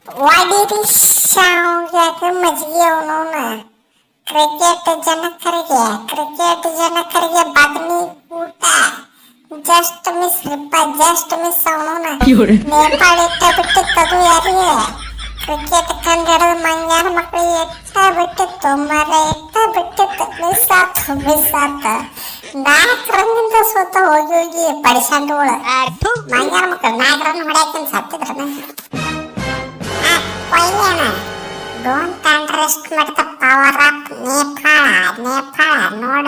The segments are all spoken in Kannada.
ವಾಡಿರಿ ಶಾವ್ಯಾಗ ಮಜ್ಜಿಗೆ ಅವನವನ ಕ್ರಿಕೆಟ್ ಜನಕರಿಗೆ ಬಗ್ನಿ ಊಟ ಜಸ್ಟ್ ಮಿಸ್ ರಿಪ್ಪ ಜಸ್ಟ್ ಮಿಸ್ ಅವನವನ ನೇಪಾಳ ಇಟ್ಟ ಬಿಟ್ಟಿತ್ತದು ಯಾರಿಗೆ ಕ್ರಿಕೆಟ್ ಕಂಡಿಡದ ಮಂಗ್ಯಾನ ಮಕ್ಕಳಿಗೆ ಎಟ್ಟ ಬಿಟ್ಟಿತ್ತು ಮರ ಎಟ್ಟ ಬಿಟ್ಟಿತ್ತು ಮಿಸ್ ಆತ 4 ರನ್ನಿಂದ ಸೋತ ಹೋಗಿ ಹೋಗಿ ಪಡಿಸಂಡುಗಳು ಮಂಗ್ಯಾನ ಮಕ್ಕಳು 4 ರನ್ ಹೊಡ್ಯಾಕಿಂದ ಸತ್ತಿದ್ರನ ಕೊಯ್ಯಾನ don't underestimate the power of Nepal ನೋಡ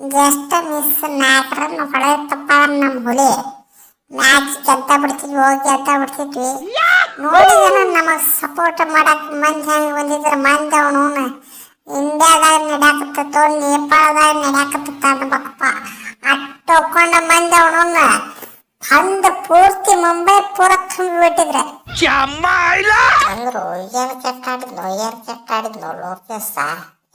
ಜಸ್ಟ್ ಮಿಸ್ 4 ರನ್ ಹೊಡೆಯತ್ತಪ್ಪ ನಮ್ಮ ಹುಲಿ ಮ್ಯಾಚ್ ಗೆದ್ದ ಬಿಡ್ತಿದ್ವಿ ಹೋಗಿ ಗೆದ್ದ ಬಿಡ್ತಿದ್ವಿ ನೋಡಿದ್ರೆ ನಮಗೆ ಸಪೋರ್ಟ್ ಮಾಡಕ್ ಮಂದಿ ಹೆಂಗೆ ಬಂದಿದ್ರೆ ಮಂದಿ ಅವನು ಇಂಡಿಯಾದಾಗ ನಡ್ಯಾಕತ್ತ ನೇಪಾಳದಾಗ ನಡ್ಯಾಕತ್ತ ಅನ್ಬೇಕಪ್ಪ ಅಟ್ಟು ಹೋಗ್ಕೊಂಡ ಮಂದಿ ಅವನು ಅಂದ ಪೂರ್ತಿ ಮುಂಬೈ ಪೂರ ತುಂಬಿಬಿಟ್ಟಿದ್ರೆ ಅಂದ್ರು ಏನು ಕೆಟ್ಟಾಡಿದ್ನು ಲೋಕೇಶ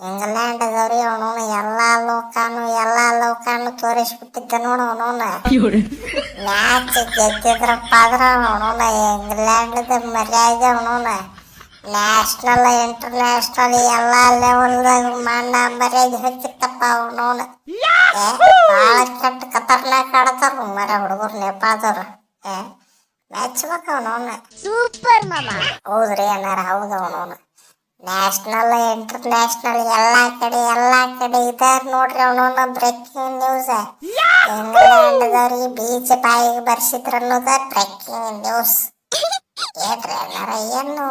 ಇಂಗ್ಲೆಂಡ್ದವ್ರಿ ಅವನು ಎಲ್ಲಾ ಲೋಕಾನು ತೋರಿಸ್ಬಿಟ್ಟಿದ್ದ ನೋಡು ಅವನು ಮ್ಯಾಚ್ ಗೆದ್ದಿದ್ರಪ್ಪ ಆದ್ರ ಅವನು ಇಂಗ್ಲೆಂಡ್ದ ಮರ್ಯಾದೆ ಅವನು ನ್ಯಾಷನಲ್ ಇಂಟರ್ನ್ಯಾಷನಲ್ ಎಲ್ಲಾ ಲೆವೆಲ್ದಾಗ ಮಣ್ಣ ಮರ್ಯಾದೆ ಹಚ್ಚಿತ್ತಪ್ಪ ಅವನು ಭಾಳ ಕೆಟ್ಟ ಖತರ್ನಾಕ್ ಆಡ್ತಾರ ಮರ ಹುಡುಗರು ನೇಪಾಳದವ್ರು ಮ್ಯಾಚ್ ಬೇಕ ಅವನು ಸೂಪರ್ ಮಾಮಾ ಹೌದ್ರಿ ಅನ್ನಾರ ಹೌದು ಅವನು ನ್ಯಾಷನಲ್ ಇಂಟರ್ನ್ಯಾಷನಲ್ ಎಲ್ಲಾ ಕಡೆ ಇದಾರ ನೋಡ್ರಿ ಅವನು ಬ್ರೇಕಿಂಗ್ ನ್ಯೂಸ್ ಇಂಗ್ಲೆಂಡ್ದವ್ರಿಗೆ ಬೀಚ್ ಬಾಯಿಗೆ ಬರ್ಸಿದ್ರ ಅನ್ನೋದ ಬ್ರೇಕಿಂಗ್ ನ್ಯೂಸ್ ಏನ್ರಿ ಅನ್ನಾರ ಏನು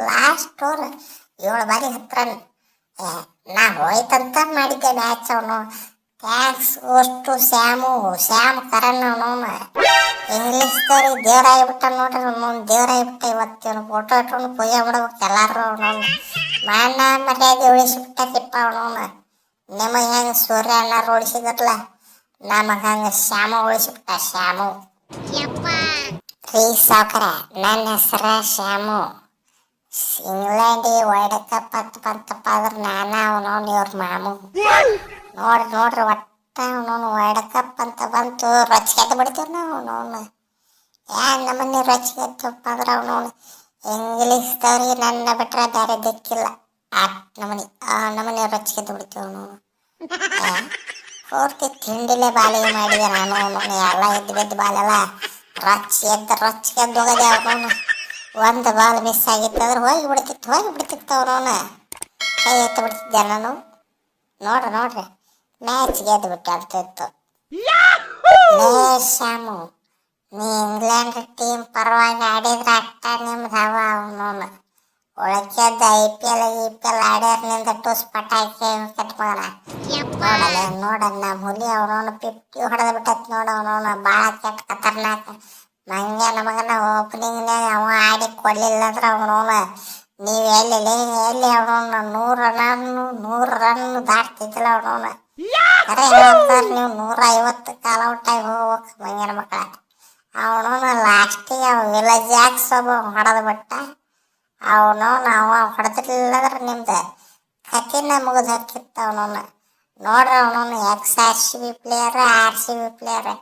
ಲಾಸ್ಟ್ ಓವರ್ 7 ಬಾರಿ 10 ರನ್ ನಾ ಹೋಯ್ತಂತ ಮಾಡಿದ್ದೆ ಮ್ಯಾಚ್ ಅವನು ಥ್ಯಾಂಕ್ಸ್ ಅಷ್ಟು ಶ್ಯಾಮ್ ಕರಣ್ ಅವನು ಇಂಗ್ಲೀಷ್ದವ್ರಿಗೆ ದೇವರಾಗಿಬಿಟ್ಟ ನೋಡ್ರಿ ಅವನು ದೇವರಾಗಿಬಿಟ್ಟ ಇವತ್ತು ಫೋಟೋ ಇಟ್ಕೊಂಡು ಪೂಜೆ ಮಾಡ್ಬೇಕು ಎಲ್ಲಾರು ಅವನು ಮಾನ ಮರ್ಯಾದೆ ಉಳಿಸಿಬಿಟ್ಟಿಪ್ಪ ಅವನು ನಿಮಗೆ ಹೆಂಗೆ ಸೂರ್ಯ ಅಣ್ಣಾರು ಉಳಿಸಿದ್ರಲ್ಲ ನಮಗೆ ಹಂಗೆ ಶ್ಯಾಮ ಉಳಿಸಿಬಿಟ್ಟ ಶ್ಯಾಮು ರೀ ಸಾವ್ಕರ ನನ್ನ ಹೆಸರ ಶ್ಯಾಮು ಇಂಗ್ಲೆಂಡಿಗೆ ವರ್ಲ್ಡ್ ಕಪ್ ಬಂತಪ್ಪ ಆದ್ರೆ ನಾನು ಅವನವನು ಇವ್ರ ಮಾಮು ನೋಡ್ರಿ ಒಟ್ಟ ಅವನವನು ವರ್ಲ್ಡ್ ಕಪ್ ಅಂತ ಬಂತು ರೊಚ್ಚಿಗೆದ್ದು ಬಿಡ್ತೀವಿ ನಾವು ಅವನವನು ನಮ್ಮನೆ ರೊಚ್ಚಿಗೆದ್ದಪ್ಪ ಅಂದ್ರೆ ಅವನವನು ಇಂಗ್ಲೀಷ್ದವ್ರಿಗೆ ನನ್ನ ಬಿಟ್ರೆ ಬೇರೆ ದಿಕ್ಕಿಲ್ಲ ನಮ್ಮನೆ ರೊಚ್ಚಿಗೆದ್ದು ಬಿಡ್ತೀವಿ ಅವನವನು ಪೂರ್ತಿ ತಿಂಡಿಲೇ ಬಾಲಿಗೆ ಮಾಡಿದೆ ನಾನು ಅವನವನು ಎಲ್ಲ ಎದ್ದು ಬಾಲೆಲ್ಲ ರೊಚ್ಚಿಗೆದ್ದು ಹೋಗದೆ ಅವನವನು ಒಂದು ಬಾಲ್ ಮಿಸ್ ಆಗಿತ್ತಂದ್ರೆ ಹೋಗಿ ಬಿಡ್ತಿತ್ತು ಅವನವನು ಕೈ ಎತ್ತು ಬಿಡ್ತಿದ್ದೆ ನಾನು ನೋಡ್ರಿ ಮ್ಯಾಚ್ ಗೆದ್ದು ಬಿಟ್ಟು ಆಡ್ತಿತ್ತು ಶ್ಯಾಮು ನೀ ಇಂಗ್ಲೆಂಡ್ ಟೀಮ್ ಪರವಾಗಿ ಆಡಿದ್ರೆ ಅಟ್ಟ ನಿಮ್ದು ಅವನವನು ಒಳಗೆದ್ದು IPL ಆಡ್ಯಾರ್ನಿಂದ ಟೂಸ್ ಪಟಾಕಿ ಕಟ್ ಮಗನ ನೋಡ ನಮ್ಮ ಹುಲಿ ಅವನವನು 50 ಹೊಡೆದ ಬಿಟ್ಟೈತಿ ನೋಡ ಅವನವನು ಭಾಳ ಕೆಟ್ಟ ಖತರ್ನಾಕ್ ಮಂಗ್ಯಾನ ಮಗನ ಓಪನಿಂಗ್ನಾಗ ಅವ ಆಡಿ ಕೊಡ್ಲಿಲ್ಲ ಅಂದ್ರೆ ಅವನವನು ನೀವು ಎಲ್ಲಿ ಅವನವನು 100 ರನ್ ದಾಟ್ತಿದ್ದಿಲ್ಲ ಅವನವನು ಅರೆ ಹೇಳ್ತಾರೆ ನೀವು 150 ಕಾಲೌಟ್ ಆಗಿ ಹೋಗ್ಬೇಕು ಮಂಗ್ಯಾನ ಮಕ್ಕಳ ಅವನವನು ಲಾಸ್ಟಿಗೆ ವಿಲೇಜ್ ಜಾಕ್ಸ್ ಒಬ್ಬ ಹೊಡೆದ ಬಿಟ್ಟ ಅವನವನು ಅವ ಹೊಡೆದಿರ್ಲಿಲ್ಲಂದ್ರೆ ನಿಮ್ದು ಕತ್ತಿನ ಮುಗಿದು ಹಾಕಿತ್ತು ಅವನವನು ನೋಡ್ರಿ ಅವನವನು XRCB ಪ್ಲೇಯರ್ RCB ಪ್ಲೇಯರ್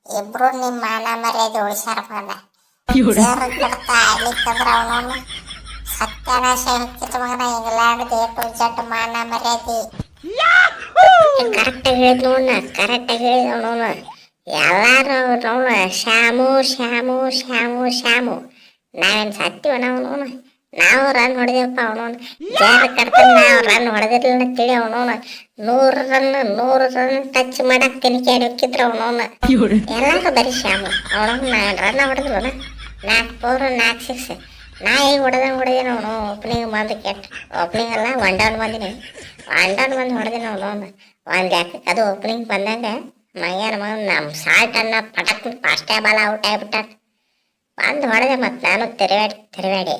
ಇಬ್ರು ನಿಮ್ಮ ಮಾನ ಮರ್ಯಾದೆ ಉಳಿಸ್ಯಾರ ಮಗನ ಸೇರ್ ಕೆಡ್ತ ಆಡ್ಲಿಕ್ಕಂದ್ರೆ ಅವನವನು ಸತ್ಯನಾಶ ಹಾಕಿತ್ತು ಮಗನ ಇಂಗ್ಲೆಂಡ್ A to Z ಮಾನ ಮರ್ಯಾದೆ ಕರೆಕ್ಟಾಗಿ ಹೇಳಿದ ಅವನವನು ಎಲ್ಲಾರು ಅವನು ಶ್ಯಾಮು ನಾವೇನು ಸತ್ತೀವ ನಾವು ರನ್ ಹೊಡೆದೇವಪ್ಪ ಅವನವನು ಜಾರ ಕಡ್ತಾನೆ ನಾವು ರನ್ ಹೊಡೆದಿರ್ಲಿಲ್ಲ ತಿಳಿ ಅವನವನು 100 ರನ್ ಟಚ್ ಮಾಡಕ್ ತಿನ್ಕಾಡಿ ಹೋಗಿದ್ರು ಅವನವನು ಎಲ್ಲಾರು ಬರೀ ಶ್ಯಾಮು ಅವನವನು 9 ರನ್ ಹೊಡೆದ್ವನ 4 4 4 6 ನಾ ಈಗ ಹೊಡೆದೇನು ಅವನು ಓಪನಿಂಗ್ ಬಂದು ಓಪನಿಂಗ್ ಅಲ್ಲ 1 ಡೌನ್ ಬಂದಿನಿ 1 ಡೌನ್ ಬಂದು ಹೊಡೆದೇನು ಅವನವನು ಒಂದು ಯಾಕಕ್ಕೆ ಅದು ಓಪನಿಂಗ್ ಬಂದಂಗ ಮೈಯಾನ ಮಗ ನಮ್ಮ ಸಾಲ್ಟ್ ಅನ್ನ ಪಟಕ್ ಫಾಸ್ಟೇ ಬಾಲ್ ಔಟ್ ಆಗಿಬಿಟ್ಟ ಬಂದು ಹೊಡೆದೆ ಮತ್ತು ನಾನು ತಿರುಗಾಡಿ